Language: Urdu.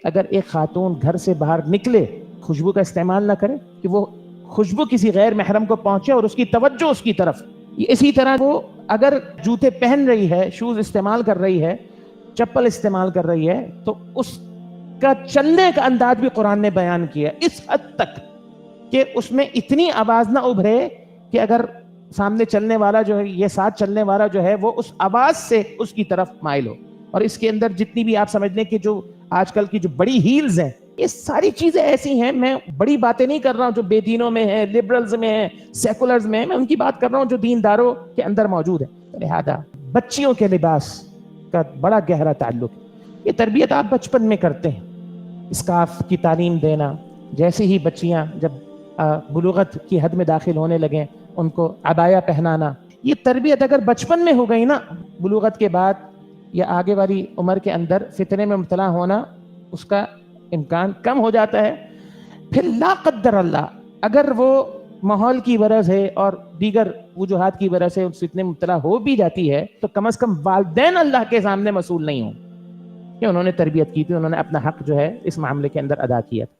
اگر ایک خاتون گھر سے باہر نکلے خوشبو کا استعمال نہ کرے کہ وہ خوشبو کسی غیر محرم کو پہنچے اور اس کی توجہ اس کی طرف. اسی طرح وہ اگر جوتے پہن رہی ہے، شوز استعمال کر رہی ہے، چپل استعمال کر رہی ہے، تو اس کا چلنے کا انداز بھی قرآن نے بیان کیا اس حد تک کہ اس میں اتنی آواز نہ ابھرے کہ اگر سامنے چلنے والا جو ہے، یہ ساتھ چلنے والا جو ہے، وہ اس آواز سے اس کی طرف مائل ہو. اور اس کے اندر جتنی بھی آپ سمجھ لیں کہ جو آج کل کی جو بڑی ہیلز ہیں، یہ ساری چیزیں ایسی ہیں. میں بڑی باتیں نہیں کر رہا ہوں جو بے دینوں میں ہیں، لبرلز میں ہیں، سیکولرز میں ہیں. میں ان کی بات کر رہا ہوں جو دینداروں کے اندر موجود ہے. لہذا بچیوں کے لباس کا بڑا گہرا تعلق ہے. یہ تربیت آپ بچپن میں کرتے ہیں. اسکارف کی تعلیم دینا، جیسے ہی بچیاں جب بلوغت کی حد میں داخل ہونے لگیں ان کو عبایا پہنانا. یہ تربیت اگر بچپن میں ہو گئی نا، بلوغت کے بعد یا آگے والی عمر کے اندر فتنے میں مبتلا ہونا اس کا امکان کم ہو جاتا ہے. پھر لا قدر اللہ اگر وہ ماحول کی وجہ سے اور دیگر وجوہات کی وجہ سے اس فتنے میں مبتلا ہو بھی جاتی ہے، تو کم از کم والدین اللہ کے سامنے مسئول نہیں ہوں کہ انہوں نے تربیت کی تھی، انہوں نے اپنا حق جو ہے اس معاملے کے اندر ادا کیا.